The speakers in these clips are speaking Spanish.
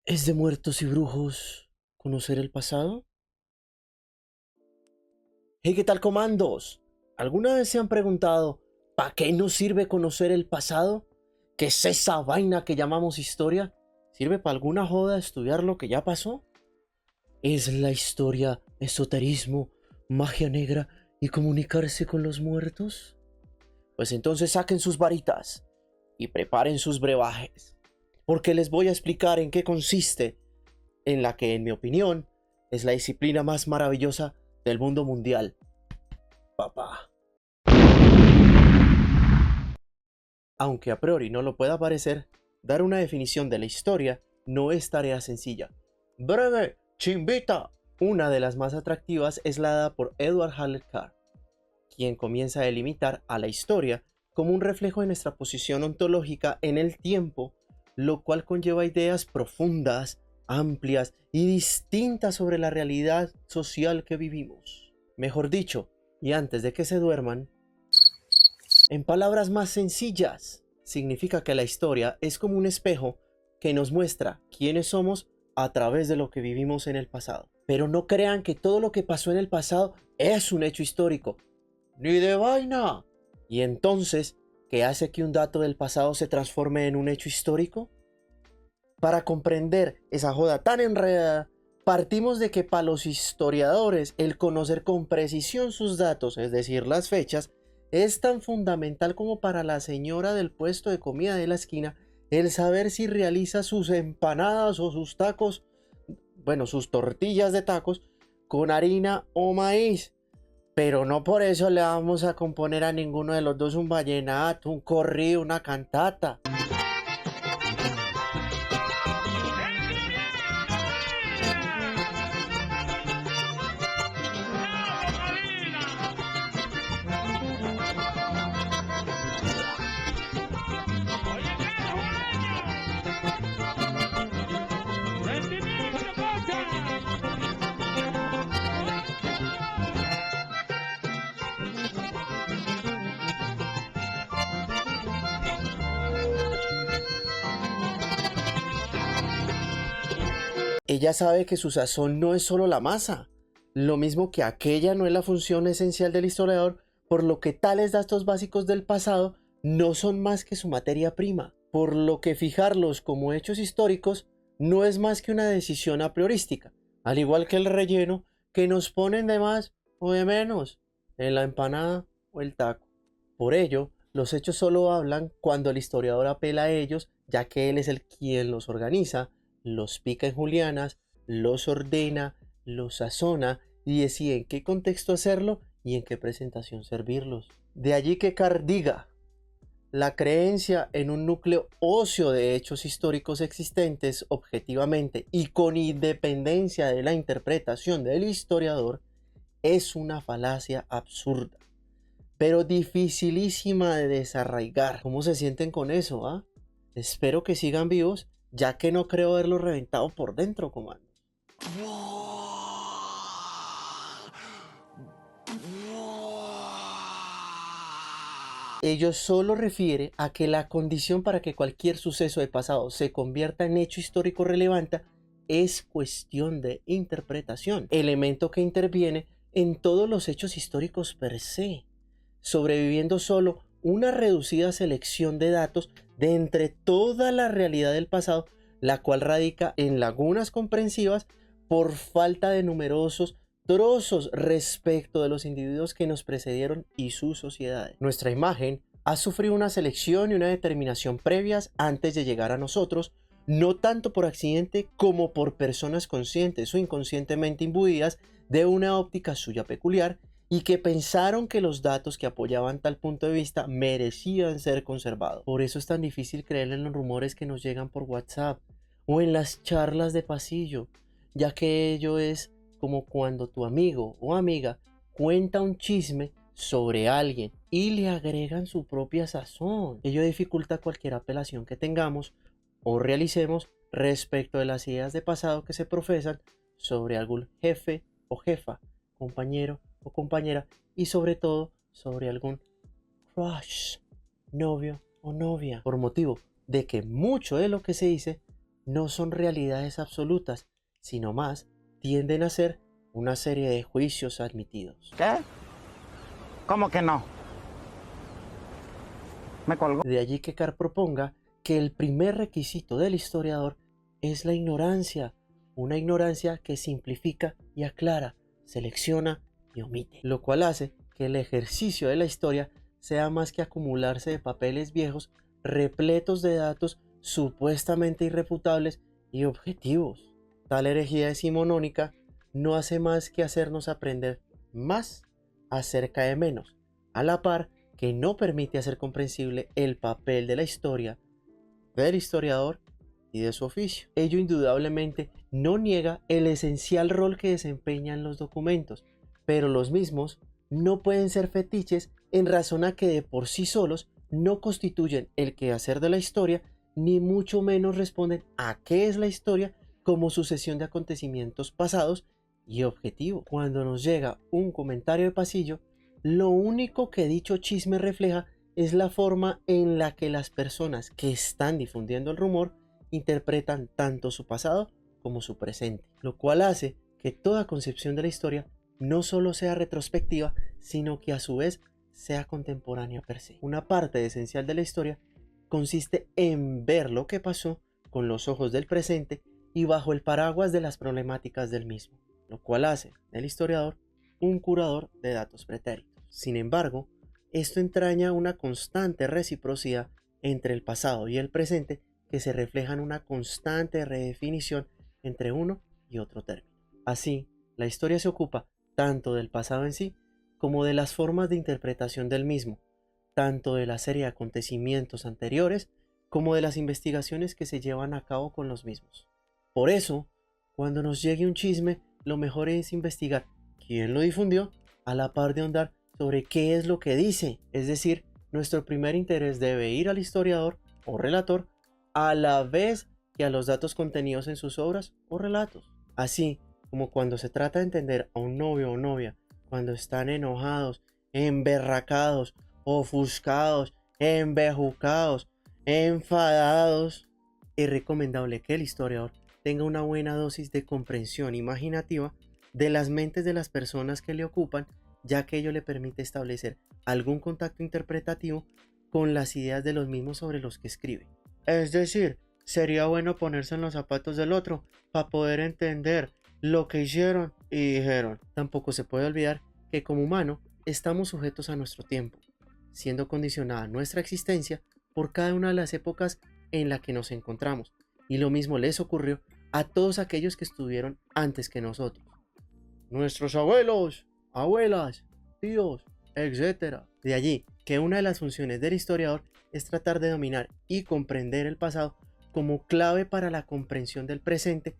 ¿Es de muertos y brujos conocer el pasado? Hey, ¿qué tal, comandos? ¿Alguna vez se han preguntado ¿para qué nos sirve conocer el pasado? ¿Qué es esa vaina que llamamos historia? ¿Sirve para alguna joda estudiar lo que ya pasó? ¿Es la historia esoterismo, magia negra y comunicarse con los muertos? Pues entonces saquen sus varitas y preparen sus brebajes, porque les voy a explicar en qué consiste, en la que, en mi opinión, es la disciplina más maravillosa del mundo mundial, papá. Aunque a priori no lo pueda parecer, dar una definición de la historia no es tarea sencilla. ¡Breve! ¡Chimbita! Una de las más atractivas es la dada por Edward Howard Carr, quien comienza a delimitar a la historia como un reflejo de nuestra posición ontológica en el tiempo, lo cual conlleva ideas profundas, amplias y distintas sobre la realidad social que vivimos. Mejor dicho, y antes de que se duerman, en palabras más sencillas, significa que la historia es como un espejo que nos muestra quiénes somos a través de lo que vivimos en el pasado. Pero no crean que todo lo que pasó en el pasado es un hecho histórico. ¡Ni de vaina! ¿Y entonces qué hace que un dato del pasado se transforme en un hecho histórico? Para comprender esa joda tan enredada, partimos de que para los historiadores el conocer con precisión sus datos, es decir, las fechas, es tan fundamental como para la señora del puesto de comida de la esquina el saber si realiza sus empanadas o sus tacos, bueno, sus tortillas de tacos, con harina o maíz. Pero no por eso le vamos a componer a ninguno de los dos un vallenato, un corrido, una cantata. Ella sabe que su sazón no es solo la masa, lo mismo que aquella no es la función esencial del historiador, por lo que tales datos básicos del pasado no son más que su materia prima, por lo que fijarlos como hechos históricos no es más que una decisión a priorística, al igual que el relleno que nos ponen de más o de menos en la empanada o el taco. Por ello, los hechos solo hablan cuando el historiador apela a ellos, ya que él es el quien los organiza, los pica en julianas, los ordena, los sazona y decide en qué contexto hacerlo y en qué presentación servirlos. De allí que Carr diga: la creencia en un núcleo óseo de hechos históricos existentes objetivamente y con independencia de la interpretación del historiador es una falacia absurda, pero dificilísima de desarraigar. ¿Cómo se sienten con eso, ah? Espero que sigan vivos, ya que no creo haberlo reventado por dentro, comando. Ello solo refiere a que la condición para que cualquier suceso de pasado se convierta en hecho histórico relevante es cuestión de interpretación, elemento que interviene en todos los hechos históricos per se, sobreviviendo solo una reducida selección de datos de entre toda la realidad del pasado, la cual radica en lagunas comprensivas por falta de numerosos trozos respecto de los individuos que nos precedieron y sus sociedades. Nuestra imagen ha sufrido una selección y una determinación previas antes de llegar a nosotros, no tanto por accidente como por personas conscientes o inconscientemente imbuidas de una óptica suya peculiar, y que pensaron que los datos que apoyaban tal punto de vista merecían ser conservados. Por eso es tan difícil creer en los rumores que nos llegan por WhatsApp o en las charlas de pasillo, ya que ello es como cuando tu amigo o amiga cuenta un chisme sobre alguien y le agregan su propia sazón. Ello dificulta cualquier apelación que tengamos o realicemos respecto de las ideas de pasado que se profesan sobre algún jefe o jefa, compañero o compañera, y sobre todo sobre algún crush, novio o novia, por motivo de que mucho de lo que se dice no son realidades absolutas, sino más tienden a ser una serie de juicios admitidos. ¿Qué? ¿Cómo que no? Me colgó. De allí que Carr proponga que el primer requisito del historiador es la ignorancia, una ignorancia que simplifica y aclara, selecciona y omite, lo cual hace que el ejercicio de la historia sea más que acumularse de papeles viejos repletos de datos supuestamente irrefutables y objetivos. Tal herejía decimonónica no hace más que hacernos aprender más acerca de menos, a la par que no permite hacer comprensible el papel de la historia, del historiador y de su oficio. Ello indudablemente no niega el esencial rol que desempeñan los documentos, pero los mismos no pueden ser fetiches en razón a que de por sí solos no constituyen el quehacer de la historia, ni mucho menos responden a qué es la historia como sucesión de acontecimientos pasados y objetivos. Cuando nos llega un comentario de pasillo, lo único que dicho chisme refleja es la forma en la que las personas que están difundiendo el rumor interpretan tanto su pasado como su presente, lo cual hace que toda concepción de la historia no solo sea retrospectiva, sino que a su vez sea contemporánea per se. Una parte esencial de la historia consiste en ver lo que pasó con los ojos del presente y bajo el paraguas de las problemáticas del mismo, lo cual hace del historiador un curador de datos pretéritos. Sin embargo, esto entraña una constante reciprocidad entre el pasado y el presente que se refleja en una constante redefinición entre uno y otro término. Así, la historia se ocupa tanto del pasado en sí como de las formas de interpretación del mismo, tanto de la serie de acontecimientos anteriores como de las investigaciones que se llevan a cabo con los mismos. Por eso, cuando nos llegue un chisme, lo mejor es investigar quién lo difundió a la par de ahondar sobre qué es lo que dice. Es decir, nuestro primer interés debe ir al historiador o relator a la vez que a los datos contenidos en sus obras o relatos. Así como cuando se trata de entender a un novio o novia cuando están enojados, emberracados, ofuscados, embejucados, enfadados, es recomendable que el historiador tenga una buena dosis de comprensión imaginativa de las mentes de las personas que le ocupan, ya que ello le permite establecer algún contacto interpretativo con las ideas de los mismos sobre los que escribe. Es decir, sería bueno ponerse en los zapatos del otro para poder entender lo que hicieron y dijeron. Tampoco se puede olvidar que como humano estamos sujetos a nuestro tiempo, siendo condicionada nuestra existencia por cada una de las épocas en la que nos encontramos, y lo mismo les ocurrió a todos aquellos que estuvieron antes que nosotros. Nuestros abuelos, abuelas, tíos, etc. De allí que una de las funciones del historiador es tratar de dominar y comprender el pasado como clave para la comprensión del presente,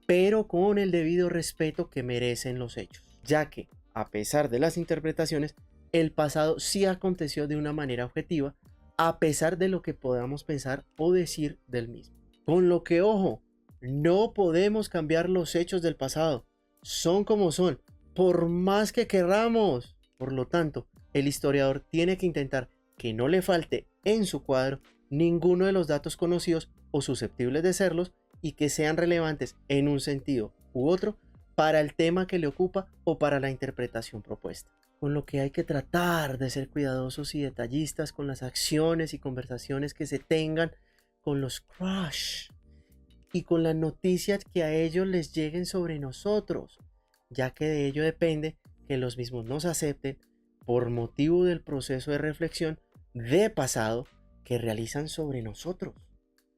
pero con el debido respeto que merecen los hechos, ya que, a pesar de las interpretaciones, el pasado sí aconteció de una manera objetiva, a pesar de lo que podamos pensar o decir del mismo. Con lo que, ojo, no podemos cambiar los hechos del pasado, son como son, por más que querramos. Por lo tanto, el historiador tiene que intentar que no le falte en su cuadro ninguno de los datos conocidos o susceptibles de serlos y que sean relevantes en un sentido u otro para el tema que le ocupa o para la interpretación propuesta. Con lo que hay que tratar de ser cuidadosos y detallistas con las acciones y conversaciones que se tengan con los crush y con las noticias que a ellos les lleguen sobre nosotros, ya que de ello depende que los mismos nos acepten por motivo del proceso de reflexión de pasado que realizan sobre nosotros.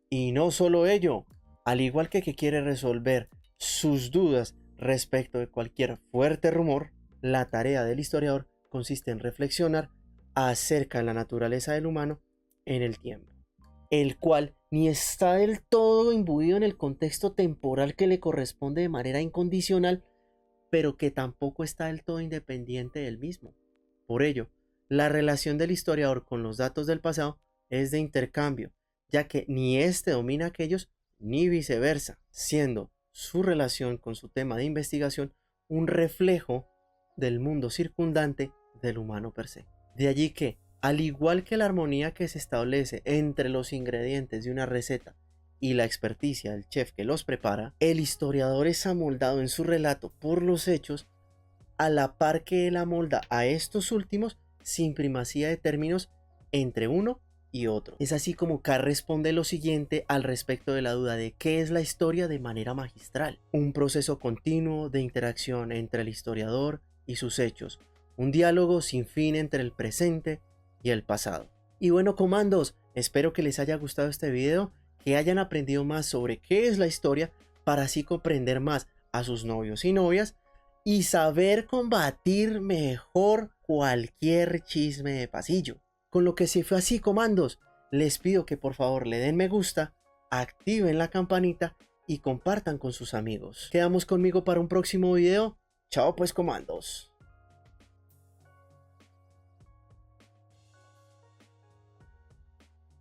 Y no solo ello, al igual que quiere resolver sus dudas respecto de cualquier fuerte rumor, la tarea del historiador consiste en reflexionar acerca de la naturaleza del humano en el tiempo, el cual ni está del todo imbuido en el contexto temporal que le corresponde de manera incondicional, pero que tampoco está del todo independiente del mismo. Por ello, la relación del historiador con los datos del pasado es de intercambio, ya que ni éste domina aquellos ni viceversa, siendo su relación con su tema de investigación un reflejo del mundo circundante del humano per se. De allí que, al igual que la armonía que se establece entre los ingredientes de una receta y la experticia del chef que los prepara, el historiador es amoldado en su relato por los hechos, a la par que él amolda a estos últimos sin primacía de términos entre uno y otro. Es así como Carr responde lo siguiente al respecto de la duda de qué es la historia de manera magistral. Un proceso continuo de interacción entre el historiador y sus hechos, un diálogo sin fin entre el presente y el pasado. Y bueno, comandos, espero que les haya gustado este video, que hayan aprendido más sobre qué es la historia para así comprender más a sus novios y novias y saber combatir mejor cualquier chisme de pasillo. Con lo que si fue así, comandos, les pido que por favor le den me gusta, activen la campanita y compartan con sus amigos. Quedamos conmigo para un próximo video. Chao pues, comandos.